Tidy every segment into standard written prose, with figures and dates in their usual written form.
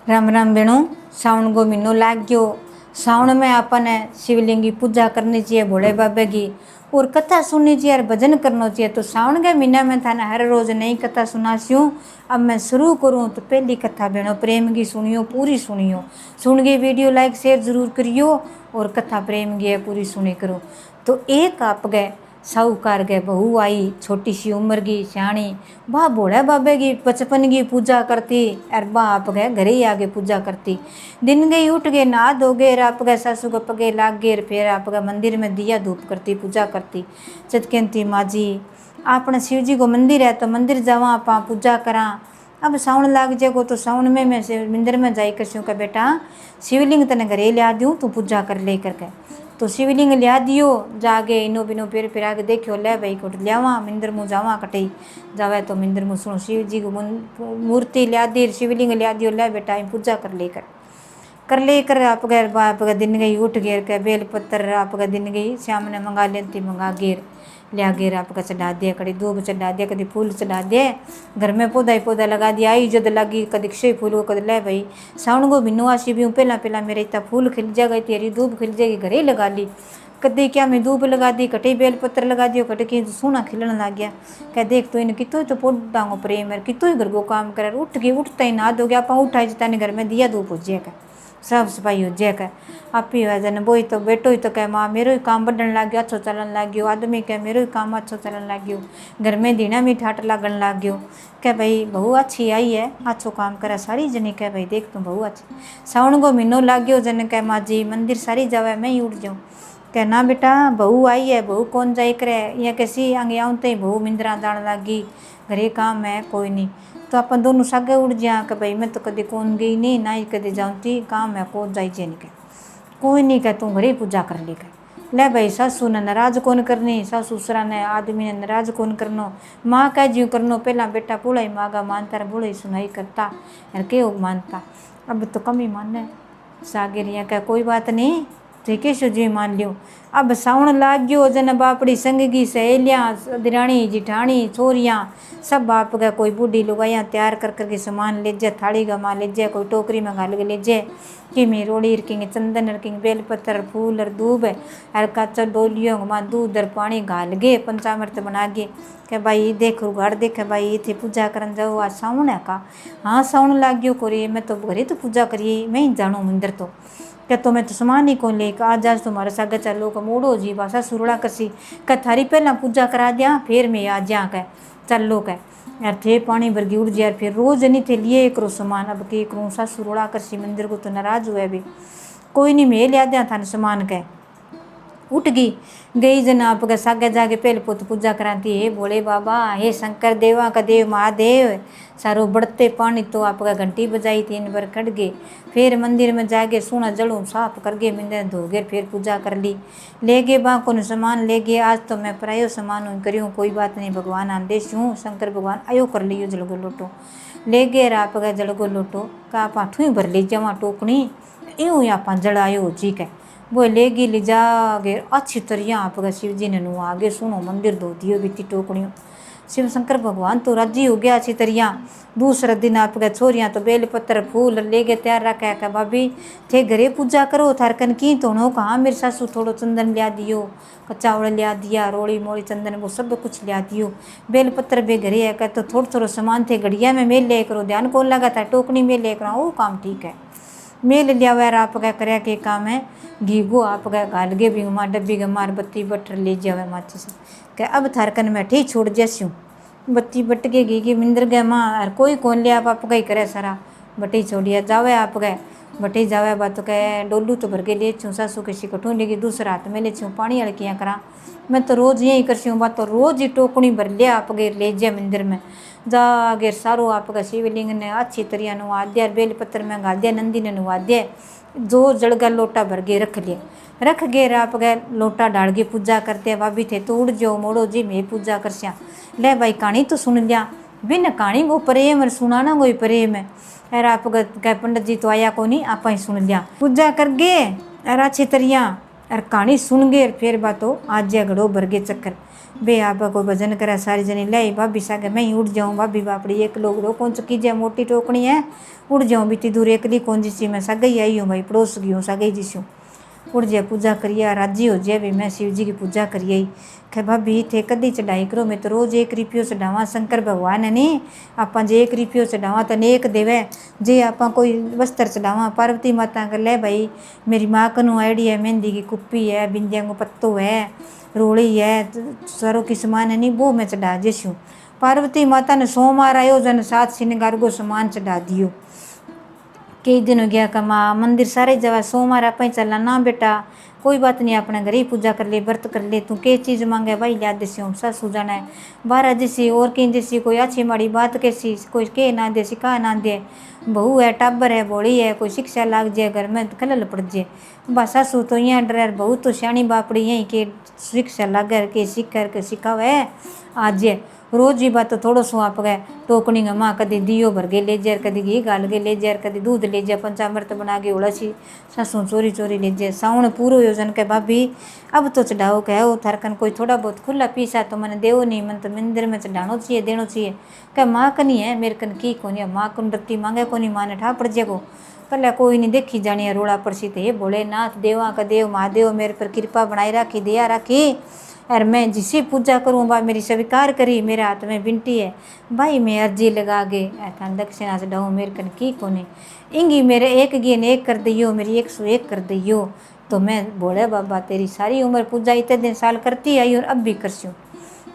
राम राम बेणो। सावन को महीनो लाग गयो। सावन में अपन शिवलिंग की पूजा करनी चाहिए, भोले बाबे की, और कथा सुननी चाहिए और भजन करना चाहिए। तो सावन के महीना में थाने हर रोज नई कथा सुनास्यूँ। अब मैं शुरू करूँ तो पहली कथा बेणो प्रेम की सुनियो, पूरी सुनियो। सुन के वीडियो लाइक शेयर जरूर करियो और कथा प्रेम की है पूरी सुनी करो। तो एक आप गए साहूकार के बहू आई, छोटी सी उम्र की सियाणी, बा भोले बाबे की बचपन की पूजा करती और बा आप गए घरे ही आगे पूजा करती। दिन गई उठ गए, नहा धो गए, आप गए सासू के पगे लाग गए, फिर आप गए मंदिर में दिया धूप करती, पूजा करती। चतकंती माँ जी अपने शिव जी को मंदिर है तो मंदिर जावा आप पूजा करा। अब सावन लाग जाएगो तो सावन में मैं मंदिर में जाई करसूँ का बेटा शिवलिंग तने घरे लिया दूँ, तू पूजा कर ले करके। तो शिवलिंग लिया दियो, जागे इनो बिनो फिर आगे देखियो, ले भाई कोट लियावा मंदिर मुँह जावा कटई जावे तो मंदिर मुँह सुनो शिव जी को मूर्ति लिया दी, शिवलिंग लिया दियो, ले बेटा पूजा कर लेकर आप गए बाप का दिन गई उठ गेर के बेल पत्तर आप का दिन गई श्याम ने मंगा लेती, मंगा गेर लिया गेर आपका चढ़ा दिया, कभी दूब चढ़ा दिया, कभी फूल चढ़ा दिए, घर में पौधा ही पौधा लगा दिया। आई जद लगी कभी क्षय फूल को कद ले भाई सावन को भिन्नु आशी भी पहला पहला मेरे इतना फूल खिल जाएगा, तेरी दूब खिल जाएगी, घरे ही लगा ली। कदी क्या मैं दूब लगा दी, कटे बेल पत्र लगा दियो, कटे की सोना खिलने लग गया। कह देख तो इन कितो तो पौधा को प्रेम है, कितो ही घर को काम करे, उठ के उठता ही ना दो गया, आप उठाई जता ने घर में दिया धूप हो जाएगा, साफ सफाई हो जाएगा। आप ही वजन बोई तो बेटो ही तो कह माँ मेरो ही काम बढ़न लग गयो, अच्छो चलन लग गयो, आदमी कह मेरो ही काम अच्छो चलन लग गयो, घर में दीना भी ठाट लगन लग गयो। कह भाई बहू अच्छी आई है, अच्छो काम करे सारी जनी, कह भाई देख तू बहू अच्छी। सावन को महीनो लग गयो, जन कह माँ जी मंदिर सारी जावे मैं ही उठ जाऊँ। कह ना बेटा बहू आई है, बहू कौन जाए करे, या कैसी आगे आऊँ तो बहू मिंदरा जान लगी, घरे काम है कोई नहीं। तो अपन दोनों सागे उड़ जा कि भाई मैं तो कभी कौन गई नहीं, ना ही कभी जाऊँती, काम है कौन जाई जे नहीं, कोई नहीं कह तू घरे पूजा कर ले। ले भाई सासू ने नाराज कौन करनी, सासू ससुरा ने आदमी ने नाराज कौन करनो, माँ कह ज्यों करनो, पहला बेटा बोला ही मांगा मानता रहा, बोला ही सुनाई करता और के मानता, अब तो कम ही माने सागेरिया कह कोई बात नहीं ठीक है जी मान लियो। अब सावन लाग गयो, जन बापड़ी संग की सहेलियाँ दिराणी जिठाणी छोरियाँ सब बाप का कोई बूढ़ी लुगाइयाँ तैयार कर करके सामान ले जाए, थाली गमा ले जाए, कोई टोकरी में घाल के ले जाए, कि मैं रोड़ी रखेंगे, चंदन रखेंगे, बेलपत्र फूल और दूब और कच्चा डोलियों में दूध और पानी घाल गे, पंचामृत बना गे। के भाई देख उगाड़ देखे भाई इतने पूजा करन जाओ, आज सावन है का, हाँ सावन लाग गयो कोरी, मैं तो घरे तो पूजा करिए, मैं ही जानू मंदिर तो क्या तो मैं तो सामान ही कौन लेकर आज तुम्हारे सागे चलो का मोड़ो जी बासा सुरड़ा कसी कह थारी पहला पूजा करा दिया, फिर मैं आ जा कह चलो कह यार थे पानी भरगी उड़ जा, फिर रोज नहीं थे लिए करो सामान। अब के करूँ सा सुरड़ा करसी मंदिर को तो नाराज हुआ भी कोई नहीं, मैं लिया दिया था सामान कह उठ गई जन आप का सागे जाके पहले पुत पूजा कराती है, भोले बाबा हे शंकर देवा का देव महादेव, सारो बढ़ते पानी तो आपका घंटी बजाई 3 बार कट गए, फिर मंदिर में जाके सोना जड़ों साफ कर गए, मंदिर धो गए, फिर पूजा कर ली, ले गए बा को सामान ले गए। आज तो मैं प्रायो सामान करूँ कोई बात नहीं, भगवान आदेश हूँ, शंकर भगवान आयो कर लियो जलगो लोटो ले गए, आपका जलगो लोटो का आप आठू ही भर ले जावा टोकनी यूँ आप जड़ायो जी के वो लेगी ले जागे अच्छी तरह आपका शिव जी ने नु आगे सुनो मंदिर धो दियो बीती टोकड़ियों। शिव शंकर भगवान तो राजी हो गया अच्छी तरह। दूसरा दिन आपका छोरियाँ तो बेल पत्र फूल ले गए तैयार रखा क्या भाभी थे घरे पूजा करो, थारकन की तो नो कहाँ मेरे सासू थोड़ो चंदन लिया दियो, कच्चावड़ लिया दिया, रोड़ी मोड़ी चंदन वो सब कुछ लिया दियो, बेल पत्र भी घरे है क्या तो थोड़ा थोड़ा सामान थे घड़िया में मेल ले करो, ध्यान कौन लगा था टोकनी में ले करो, वो काम ठीक है मेल लिया वैर आपका करे के काम है। घी गो आपका घाल गे भी माँ डब्बी ग मार बत्ती बटर ले जावे माची से क्या अब थारकन में ठीक छोड़ जैस्यूँ बत्ती बट के घी की मिंदर गए माँ और कोई कौन लिया आप गई करे सारा बटी छोड़िया जावे आप गए बटी जावे बात तो कह डोलू तो भर के ले छूँ सासू किसी कठू लेगी दूसरा हाथ में ले छूँ पानी हल्कियाँ करा, मैं तो रोज़ यही करती बात तो रोज़ ही टोकनी भर लिया आप गए ले जाए मंदिर में जागे सारो आपका शिवलिंग ने अच्छी तरह नुआ दिया, बेल पत्र में घाल दिया, नंदी ने नुआ दिया, जो जड़गा लोटा भर के रख गए आप गए लोटा डाल के पूजा करते भाभी थे तो उड़ जाओ मोड़ो जी मैं पूजा कर सिया। ले भाई कहानी तो सुन लिया, बिन कहानी वो प्रेम और सुनाना कोई प्रेम है यार आप कह पंडित जी तो आया को नहीं आप ही सुन लिया पूजा कर गए और अच्छी तरह और कहानी सुन गए फिर बातो आज जा घड़ो भर गए चक्कर बे आप को भजन करा सारी जनी ले भाभी सागे मैं ही उड़ जाऊँ भाभी बापड़ी एक लोग रो कौन चुकी जा मोटी टोकनी है उड़ जाऊँ बीती दूर एकली कौन जिसी मैं सगई आई हूँ भाई पड़ोस गई हूँ सगई जिसू उड़ जाए पूजा करिए राजी हो जाए भी मैं शिव जी की पूजा करिए खे भाभी थे कदी चढ़ाई करो मैं तो रोज 1 रुपयो चढ़ावा शंकर भगवान ने आप जे 1 रुपयो चढ़ावा तो नेक देवे जे आप कोई वस्त्र चढ़ावा पार्वती माता कर ले भाई मेरी माँ कनू आईडी है मेहंदी की कुप्पी है बिंदिया को पत्तो है रोड़ी है सरों की समान है नहीं वो मैं चढ़ा जैसू पार्वती माता ने सोमवार आयोजन 7 श्रृंगार को सामान चढ़ा दियो कई दिन हो गया कमा मंदिर सारे जगह सोमवार आप चलना ना बेटा कोई बात नहीं अपने घर ही पूजा कर ले व्रत कर ले तू के चीज़ मांगे भाई लिया देसी हम सासू जाना है बारह जैसी और कहीं जैसी कोई अच्छी माड़ी बात कैसी कोई के ना दे सिखा ना दे बहू है टाबर है बोली है कोई शिक्षा लाग जाए घर में खलल पड़ जाए बस सासू तो यहाँ डर बहू तो सियाणी बापड़ी यहीं के शिक्षा लाग के सीख करके सिखावे आज रोज ही बात तो थोड़ो सो आप गए टोकनी में माँ कदी दियो भर के ले जाए कदी घी गाल के ले जाए कदी दूध ले जाए पंचामृत बना के उड़सी सासू चोरी चोरी ले जाए साउन पूरो योजन के भाभी अब तो चढ़ाओ कह वो थारकन कोई थोड़ा बहुत खुला पीसा तो मैंने देव नहीं मन तो मंदिर में चढ़ाना चाहिए देना चाहिए क्या माँ कनी है मेरे कन की कोनी माँ कन रत्ती मांगे कोनी माँ ने ठा पड़ जाएगो कल कोई नहीं देखी जानी है रोड़ा पड़सी थे ये भोलेनाथ देवा का देव महादेव मेरे पर कृपा बनाई राखी दया राखी और मैं जिसी पूजा करूँ भाई मेरी स्वीकार करी मेरे हाथ में बिनती है भाई मैं अर्जी लगा गे ऐसा दक्षिणा से डाऊँ मेरे कन की कोने इंगी मेरे एक गेन एक कर दियो मेरी 101 कर दियो तो मैं बोले बाबा तेरी सारी उम्र पूजा इतने दिन साल करती आई और अब भी करसूँ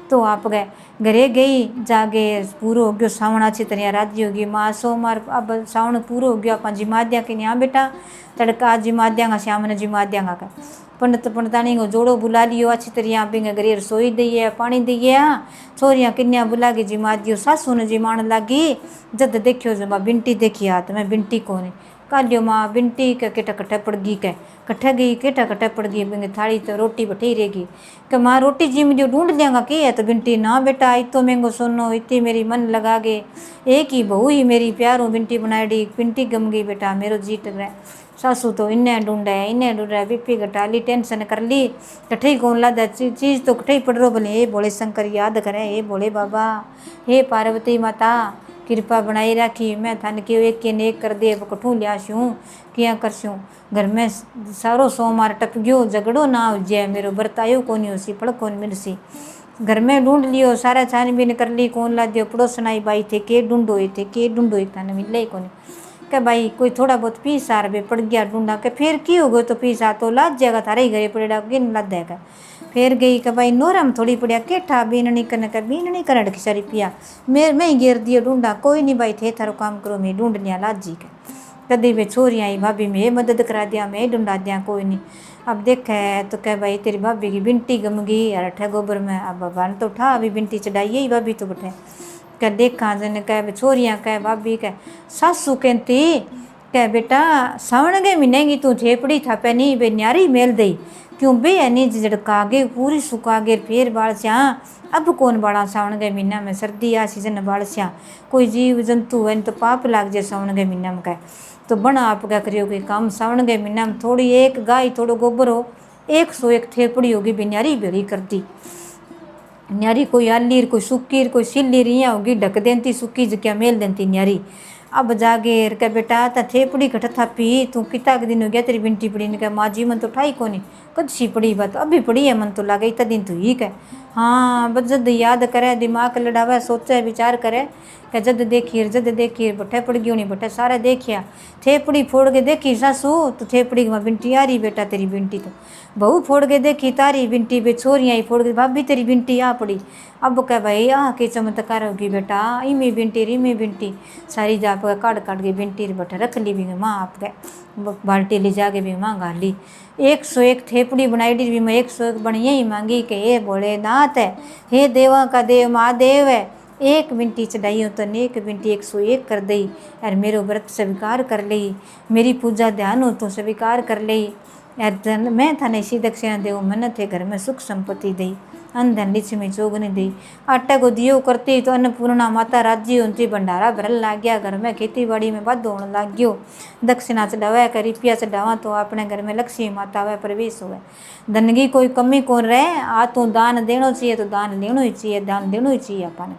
तो आप गए घरे गई जागे पूरो हो गयो सावण अच्छी तरह राजी होगी माँ सोमवार अब सावण पूरो हो गया अपन जिमा दिया कि यहाँ बेटा तड़का जिमा दियांगा श्याम ने जिमा दियांगा का पंडित पंडितानी को जोड़ो बुला लियो अच्छी तरह आप बिंगे घरे रसोई दईए पानी दईए छोरियाँ किन्या बुला के जिमा दियो सासू ने जिमान लागी जद देखियो जब बिंटी देखी हाथ में बिंटी को ने कालियो माँ बिंटी के केटा कट्ठे पड़ गई के कट्ठे गई केटा कट्ठे पड़ गई बिंगे थाली तो रोटी बठी रहेगी कि माँ रोटी जिम जो ढूंढ लियांगा की है तो बिंटी ना बेटा इतो महंगो सोनो इतनी मेरी मन लगा गे एक ही बहू ही मेरी प्यारो बिंटी बनाई बिंटी गम गई बेटा मेरो जी टकरा सासू तो इन्हें ढूंढे बीपी घटा ली टेंशन कर ली कठे ही कौन लादा चीज़ तो कठे ही पड़ रो बोले हे बोले शंकर याद करे हे बोले बाबा हे पार्वती माता कृपा बनाई राखी मैं थान के एक के नेक कर दे कठू लियाशूँ क्या करसूँ घर में सारो सोमवार टप गयो झगड़ो ना हो जाए मेरो बरतायो कोनी होसी पड़ कौन मिलसी घर में ढूंढ लियो सारा छानबीन कर ली कौन ला दियो पड़ोसन आई बाई थे के ढूंढो थाने मिले ही कोनी क्या भाई कोई थोड़ा बहुत पीसा रुपये पड़ गया ढूंढा के फिर की हो गयो तो पीसा तो लाद जाएगा थारे ही घरे पड़ेगा गिन लाद देगा फिर गई कि भाई नोरम थोड़ी पड़िया केठा बीननी करने का बीननी कर अड़की रुपया मेरे मैं ही घेर दियो ढूंढा कोई नहीं भाई थे थारो काम करो मैं ढूंढ लिया लाद जी के कदी वे छोरियाँ आई भाभी मैं मदद करा दिया मैं ढूंढा दिया कोई नहीं अब देखे तो कह भाई तेरी भाभी की बिंटी गम गई और अठे गोबर में अब बाबा ने तो उठा अभी बिंटी चढ़ाई ही भाभी तो बैठे कह देखा जन कह छोरियाँ कह भाभी कह सासू कहती कह बेटा सावण गए महीने तू झेपड़ी था पे नहीं बे न्यारी मेल दई क्यों बे नहीं झड़का गे पूरी सुखा गे फिर बाल स्या अब कौन बाड़ा सावण गए महीना में सर्दी आ सीजन बाल स्या कोई जीव जंतु है तो पाप लाग जाए सावण गए महीना में कह तो बना आप क्या करियो कि काम सावण गए महीना में थोड़ी एक गाय थोड़ो गोबर हो 101 थेपड़ी होगी बे न्यारी भेड़ी कर दी न्यारी कोई आलीर कोई सुक्कीर कोई सिल्लीर यहाँ होगी ढक देती सुक्की जगह मेल देती न्यारी अब जागे के बेटा ता थेपड़ी कट था पी तू किता के दिन हो गया तेरी बिंटी पड़ी ने कहा माँ जी मन तो ठाई कोनी कद सी पड़ी बात अभी पड़ी है मन तो लागे इतना दिन तो ही कह हाँ बस जद याद करे दिमाग लड़ावे सोचे विचार करे कि जद देखिए बट्ठे पड़ गई नहीं बट्ठे सारे देखिया थेपड़ी फोड़ के देखी सासू तो थेपड़ी में बिंटी आ रही बेटा तेरी बिंटी तो बहू फोड़ के देखी तारी बिंटी बे छोरियाँ ही फोड़ के भाभी तेरी बिंटी आ पड़ी अब कह भाई के चमत्कार होगी बेटा इमी बिंटी रिमी बिंटी सारी जा आप काट के बिंटी बट्ठे रख ली भी माँ आप गए बाल्टी ले जाके भी माँ गा ली 101 थेपड़ी बनाई डी भी मैं 101 बढ़िया ही मांगी कि हे भोलेनाथ है हे देवा का देव महादेव है एक बिंटी चढ़ाई हो तो नेक बिंटी 101 कर दी और मेरो व्रत स्वीकार कर ली मेरी पूजा ध्यान हो तो स्वीकार कर ली यार मैं थाने सी दक्षिणा देव मन थे घर में सुख संपत्ति दी। अंधन लक्ष्मी चोगनी दी। आटे को दियो करती तो अन्नपूर्णा माता राज्य होती, भंडारा भरल लाग गया, घर में खेती बाड़ी में वाधो होने लाग गयो। दक्षिणा चढ़ावा कर रुपया चढ़ावा तो अपने घर में लक्ष्मी माता व प्रवेश हुए। धन की कोई कमी कौन रहे, आ तो दान देना चाहिए तो दान लेना ही चाहिए, दान देना ही चाहिए अपन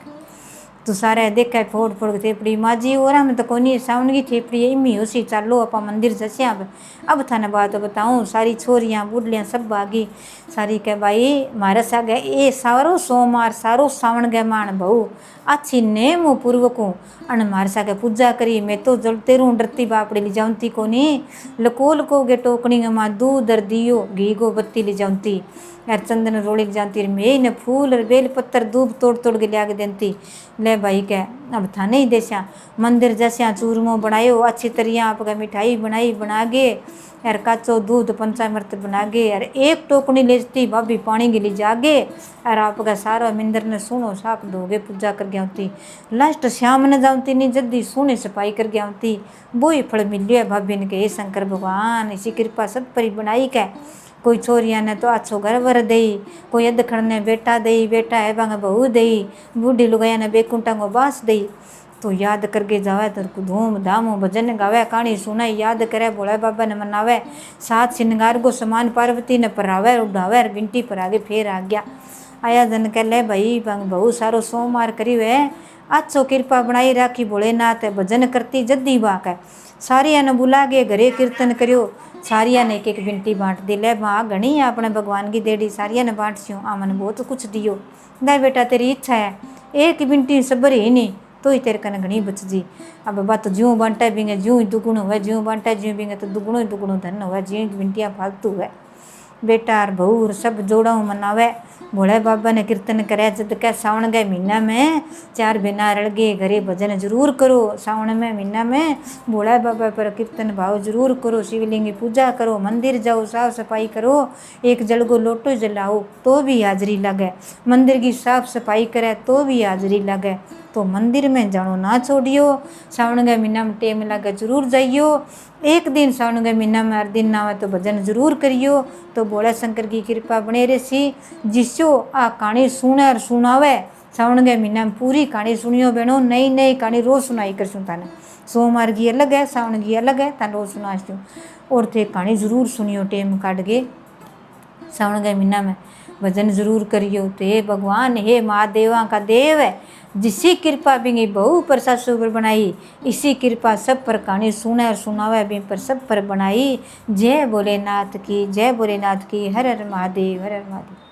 तो सारे देखा फोड़ फोड़ के थेपड़ी माजी और हम तो कोनी सावन की थेपड़ी इमी उसी चालो अपा मंदिर जैसे अब थाने बात बताऊँ। सारी छोरियाँ बुढ़लियाँ सब भागी, सारी के भाई मारे सागे ये सारो सोमवार सारो सावन के मान बहु अच्छी नेम पूर्वक अन मारे सागे पूजा करी। मैं तो जलते रू डरती बापड़ी ले जाऊँती कोनी, लको लको गे टोकनी माँ दूध दियो घी गो बत्ती ले जाऊँती यार, चंदन रोड़ी जाती मैं ने फूल और बेल पत्तर दूब तोड़ तोड़ के लिया के देती। ले भाई के अब था नहीं देसा मंदिर जैसा चूरमो बनायो अच्छी तरह आपका मिठाई बनाई बना गे यार, काचो दूध पंचामृत बना गे यार, एक टोकनी लेती भाभी पानी गिली जागे यार, आपका सारा मंदिर ने सुनो साफ धोगे पूजा कर गया होती। लास्ट शाम ने जाती नहीं जल्दी सोने सफाई कर गया होती। वो ही फल मिल है भाभी ने के शंकर भगवान इसी कृपा सब परी बनाई के। कोई छोरिया ने तो अच्छो घर वर दई, कोई अदखड़ ने बेटा दई, बेटा है बांग बहू दई, बूढ़ी लुगाया ने बेकुंटा को बास दई। तो याद करके जावे तो धूम धाम भजन गावे कहानी सुनाई याद करे भोले बाबा ने मनावे। सात श्रृंगार को समान पार्वती ने परावे उड़ावे और बिंटी पर आगे फिर आ गया। आया जन कह ले भाई बांग बहु सारो सोमवार करी वे अच्छो कृपा बनाई राखी भोलेनाथ भजन करती जद्दी बाक है। सारिया ने बुला के घरे कीर्तन करियो, सारिया ने एक एक बिंटी बांट दी। ले माँ घनी अपने भगवान की देड़ी सारिया ने बांट सियो, आ मैंने बहुत कुछ दियो। दे बेटा तेरी इच्छा है एक बिंटी सबर ही नहीं तो ही तेरे कने घनी बच जी। अब बात तो ज्यों बांटे बिंगे ज्यों ही दुगुण हुए, ज्यों बांटे ज्यों बिंगे तो दुगुणो ही दुगुणो धन हुए, ज्यों बिंटियाँ फालतू है। बेटा और बहू सब जोड़ाऊ मनावे। भोले बाबा ने कीर्तन करे जद के सावन के महीना में 4 बिना रल गए घरे भजन जरूर करो। सावन में महीना में भोले बाबा पर कीर्तन भाव जरूर करो, शिवलिंग की पूजा करो, मंदिर जाओ साफ सफाई करो, एक जल को लोटो जलाओ तो भी हाजरी लगे, मंदिर की साफ सफाई करे तो भी हाजरी लगे। तो मंदिर में जानो ना छोड़ियो, सावन के महीना में टेम लगे जरूर जाइयो। एक दिन सावन के महीना में हर दिन ना आवे तो भजन जरूर करियो, तो भोले शंकर की कृपा बने रही। जिसो आ कहानी सुने और सुनावे सावन के महीना में पूरी कहानी सुनियो बहनों, नई नई कहानी रोज सुनाई करसूँ ताने। सोमवार की अलग है, सावन की अलग है, तान रोज सुनाती और थे कहानी जरूर सुनियो टेम काट के। सावन के महीना में भजन जरूर करियो। तो हे भगवान हे महादेवा का देव है, जिसी कृपा बिंगी बहु पर सासु पर बनाई, इसी कृपा सब पर कहानी सुने और सुनावे बिं पर सब पर बनाई। जय भोलेनाथ की, जय भोलेनाथ की। हर हर महादेव, हर हर महादेव।